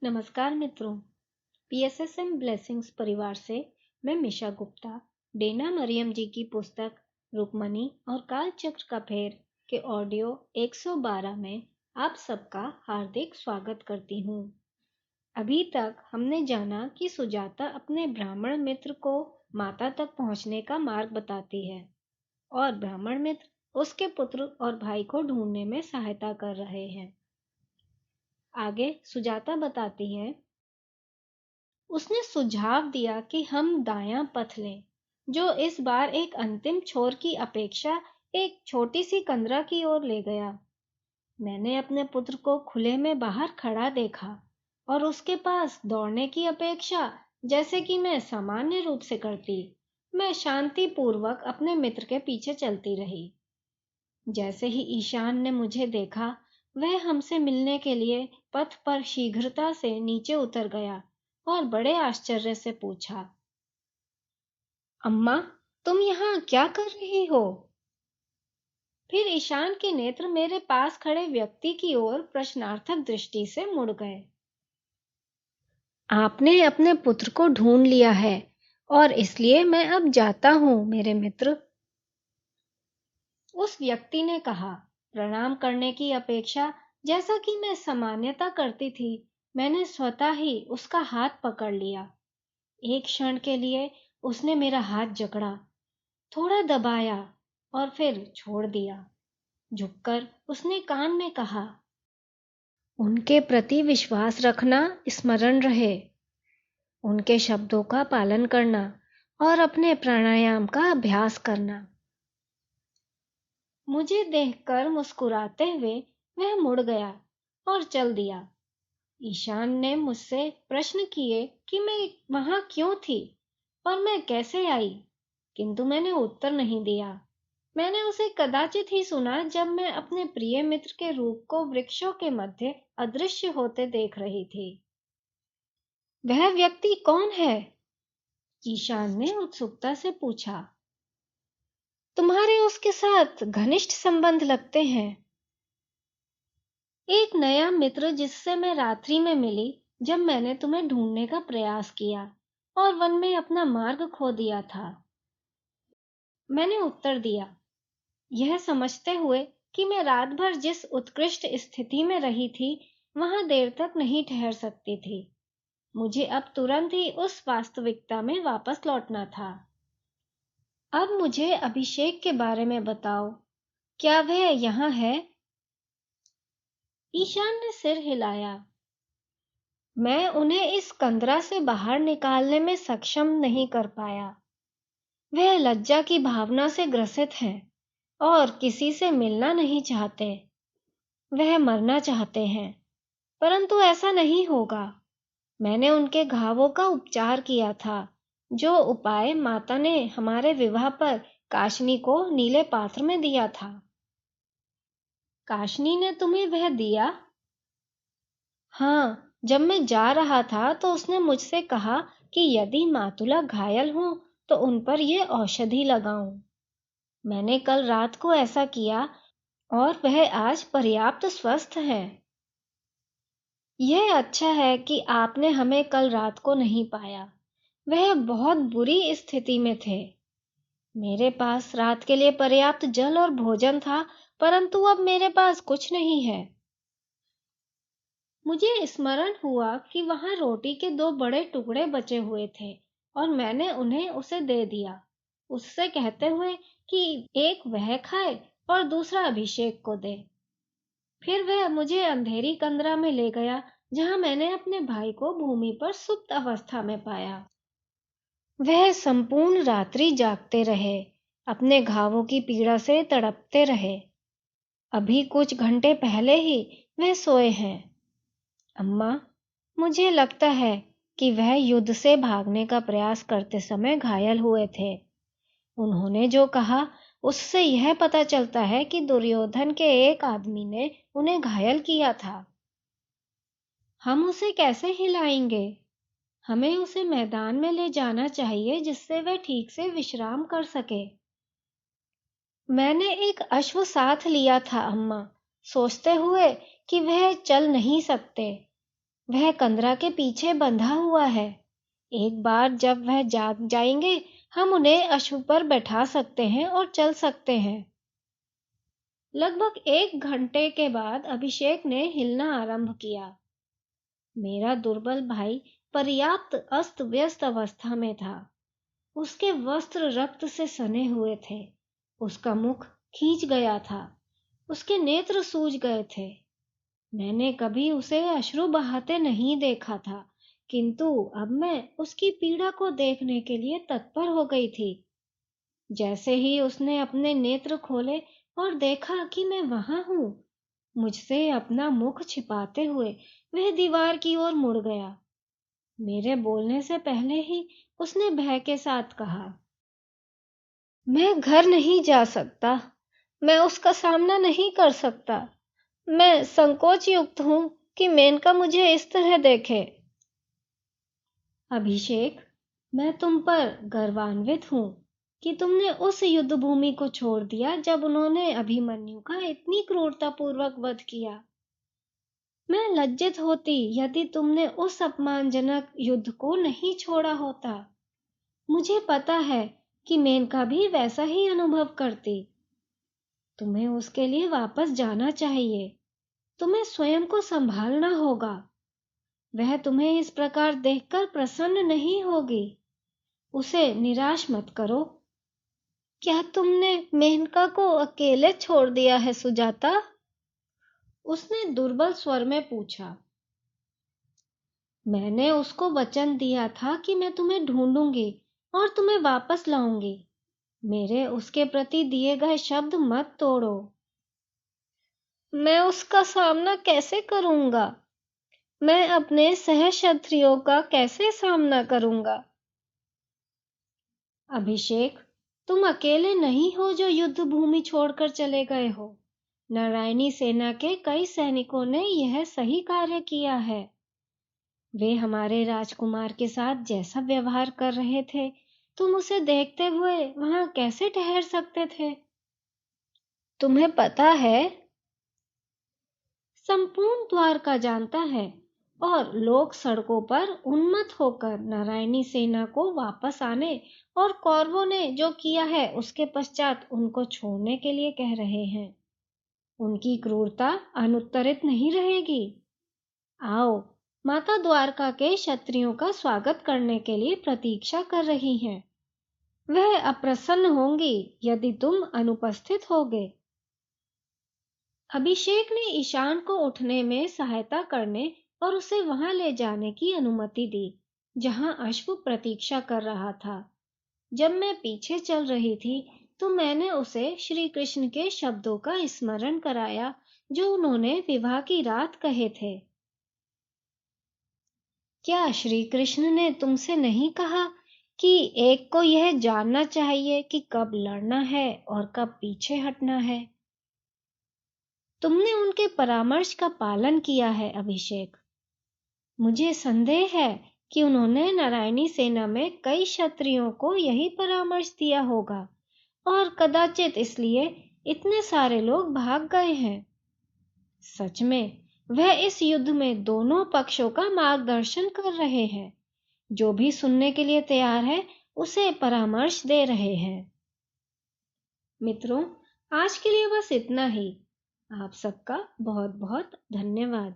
नमस्कार मित्रों, PSSM blessings परिवार से मैं मिशा गुप्ता डेना मरियम जी की पुस्तक रुक्मणी और कालचक्र का फेर के ऑडियो 112 में आप सबका हार्दिक स्वागत करती हूँ। अभी तक हमने जाना कि सुजाता अपने ब्राह्मण मित्र को माता तक पहुँचने का मार्ग बताती है और ब्राह्मण मित्र उसके पुत्र और भाई को ढूंढने में सहायता कर रहे हैं। आगे सुजाता बताती है, उसने सुझाव दिया कि हम दायां पथ लें, जो इस बार एक अंतिम छोर की अपेक्षा एक छोटी सी कंदरा की ओर ले गया। मैंने अपने पुत्र को खुले में बाहर खड़ा देखा और उसके पास दौड़ने की अपेक्षा जैसे कि मैं सामान्य रूप से करती, मैं शांतिपूर्वक अपने मित्र के पीछे चलती रही। जैसे ही ईशान ने मुझे देखा, वह हमसे मिलने के लिए पथ पर शीघ्रता से नीचे उतर गया और बड़े आश्चर्य से पूछा, अम्मा, तुम यहाँ क्या कर रही हो? फिर ईशान के नेत्र मेरे पास खड़े व्यक्ति की ओर प्रश्नार्थक दृष्टि से मुड़ गए। आपने अपने पुत्र को ढूंढ लिया है और इसलिए मैं अब जाता हूँ, मेरे मित्र। उस व्यक्ति ने कहा। प्रणाम करने की अपेक्षा जैसा कि मैं सामान्यता करती थी, मैंने स्वतः ही उसका हाथ पकड़ लिया। एक क्षण के लिए उसने मेरा हाथ जकड़ा, थोड़ा दबाया और फिर छोड़ दिया। झुककर उसने कान में कहा, उनके प्रति विश्वास रखना स्मरण रहे, उनके शब्दों का पालन करना और अपने प्राणायाम का अभ्यास करना। मुझे देखकर मुस्कुराते हुए वह मुड़ गया और चल दिया। ईशान ने मुझसे प्रश्न किए कि मैं वहां क्यों थी और मैं कैसे आई, किंतु मैंने उत्तर नहीं दिया। मैंने उसे कदाचित ही सुना जब मैं अपने प्रिय मित्र के रूप को वृक्षों के मध्य अदृश्य होते देख रही थी। वह व्यक्ति कौन है? ईशान ने उत्सुकता से पूछा। तुम्हारे उसके साथ घनिष्ठ संबंध लगते हैं। एक नया मित्र जिससे मैं रात्रि में मिली जब मैंने तुम्हें ढूंढने का प्रयास किया और वन में अपना मार्ग खो दिया था, मैंने उत्तर दिया, यह समझते हुए कि मैं रात भर जिस उत्कृष्ट स्थिति में रही थी वहां देर तक नहीं ठहर सकती थी। मुझे अब तुरंत ही उस वास्तविकता में वापस लौटना था। अब मुझे अभिषेक के बारे में बताओ, क्या वह यहाँ है? ईशान ने सिर हिलाया। मैं उन्हें इस कंदरा से बाहर निकालने में सक्षम नहीं कर पाया। वह लज्जा की भावना से ग्रसित हैं और किसी से मिलना नहीं चाहते। वह मरना चाहते हैं, परंतु ऐसा नहीं होगा। मैंने उनके घावों का उपचार किया था, जो उपाय माता ने हमारे विवाह पर काशनी को नीले पात्र में दिया था। काशनी ने तुम्हें वह दिया? हाँ, जब मैं जा रहा था तो उसने मुझसे कहा कि यदि मातुला घायल हो तो उन पर यह औषधि लगाऊं। मैंने कल रात को ऐसा किया और वह आज पर्याप्त स्वस्थ है। यह अच्छा है कि आपने हमें कल रात को नहीं पाया। वह बहुत बुरी स्थिति में थे। मेरे पास रात के लिए पर्याप्त जल और भोजन था, परंतु अब मेरे पास कुछ नहीं है। मुझे स्मरण हुआ कि वहां रोटी के 2 बड़े टुकड़े बचे हुए थे और मैंने उन्हें उसे दे दिया, उससे कहते हुए कि एक वह खाए और दूसरा अभिषेक को दे। फिर वह मुझे अंधेरी कंदरा में ले गया, जहां मैंने अपने भाई को भूमि पर सुप्त अवस्था में पाया। वह संपूर्ण रात्रि जागते रहे, अपने घावों की पीड़ा से तड़पते रहे। अभी कुछ घंटे पहले ही वह सोए हैं। अम्मा, मुझे लगता है कि वह युद्ध से भागने का प्रयास करते समय घायल हुए थे। उन्होंने जो कहा उससे यह पता चलता है कि दुर्योधन के एक आदमी ने उन्हें घायल किया था। हम उसे कैसे हिलाएंगे? हमें उसे मैदान में ले जाना चाहिए जिससे वह ठीक से विश्राम कर सके। मैंने एक अश्व साथ लिया था अम्मा, सोचते हुए कि वह चल नहीं सकते। वह कंदरा के पीछे बंधा हुआ है। एक बार जब वह जाग जाएंगे, हम उन्हें अश्व पर बैठा सकते हैं और चल सकते हैं। लगभग 1 घंटे के बाद अभिषेक ने हिलना आरंभ किया। मेरा दुर्बल भाई पर्याप्त अस्त व्यस्त अवस्था में था। उसके वस्त्र रक्त से सने हुए थे, उसका मुख खींच गया था, उसके नेत्र सूज गए थे। मैंने कभी उसे अश्रु बहाते नहीं देखा था, किंतु अब मैं उसकी पीड़ा को देखने के लिए तत्पर हो गई थी। जैसे ही उसने अपने नेत्र खोले और देखा कि मैं वहां हूं, मुझसे अपना मुख छिपाते हुए वह दीवार की ओर मुड़ गया। मेरे बोलने से पहले ही उसने भय के साथ कहा, मैं घर नहीं जा सकता, मैं उसका सामना नहीं कर सकता। मैं संकोच युक्त हूं कि मेनका मुझे इस तरह देखे। अभिषेक, मैं तुम पर गर्वान्वित हूं कि तुमने उस युद्ध भूमि को छोड़ दिया जब उन्होंने अभिमन्यु का इतनी क्रूरतापूर्वक वध किया। मैं लज्जित होती यदि तुमने उस अपमानजनक युद्ध को नहीं छोड़ा होता। मुझे पता है कि मेनका भी वैसा ही अनुभव करती। तुम्हें उसके लिए वापस जाना चाहिए। तुम्हें स्वयं को संभालना होगा। वह तुम्हें इस प्रकार देखकर प्रसन्न नहीं होगी। उसे निराश मत करो। क्या तुमने मेनका को अकेले छोड़ दिया है सुजाता? उसने दुर्बल स्वर में पूछा। मैंने उसको वचन दिया था कि मैं तुम्हें ढूंढूंगी और तुम्हें वापस लाऊंगी। मेरे उसके प्रति दिए गए शब्द मत तोड़ो। मैं उसका सामना कैसे करूंगा? मैं अपने सहक्षत्रियों का कैसे सामना करूंगा? अभिषेक, तुम अकेले नहीं हो जो युद्ध भूमि छोड़कर चले गए हो। नारायणी सेना के कई सैनिकों ने यह सही कार्य किया है। वे हमारे राजकुमार के साथ जैसा व्यवहार कर रहे थे, तुम उसे देखते हुए वहां कैसे ठहर सकते थे? तुम्हें पता है, संपूर्ण द्वारका जानता है और लोग सड़कों पर उन्मत्त होकर नारायणी सेना को वापस आने और कौरवों ने जो किया है उसके पश्चात उनको छोड़ने के लिए कह रहे हैं। उनकी क्रूरता अनुत्तरित नहीं रहेगी। आओ, माता द्वारका के क्षत्रियों का स्वागत करने के लिए प्रतीक्षा कर रही हैं। वह अप्रसन्न होंगी यदि तुम अनुपस्थित होगे। अभिषेक ने ईशान को उठने में सहायता करने और उसे वहां ले जाने की अनुमति दी जहां अश्व प्रतीक्षा कर रहा था। जब मैं पीछे चल रही थी तो मैंने उसे श्री कृष्ण के शब्दों का स्मरण कराया जो उन्होंने विवाह की रात कहे थे। क्या श्री कृष्ण ने तुमसे नहीं कहा कि एक को यह जानना चाहिए कि कब लड़ना है और कब पीछे हटना है? तुमने उनके परामर्श का पालन किया है अभिषेक। मुझे संदेह है कि उन्होंने नारायणी सेना में कई क्षत्रियों को यही परामर्श दिया होगा और कदाचित इसलिए इतने सारे लोग भाग गए हैं। सच में वह इस युद्ध में दोनों पक्षों का मार्गदर्शन कर रहे हैं। जो भी सुनने के लिए तैयार है उसे परामर्श दे रहे हैं। मित्रों, आज के लिए बस इतना ही। आप सबका बहुत बहुत धन्यवाद।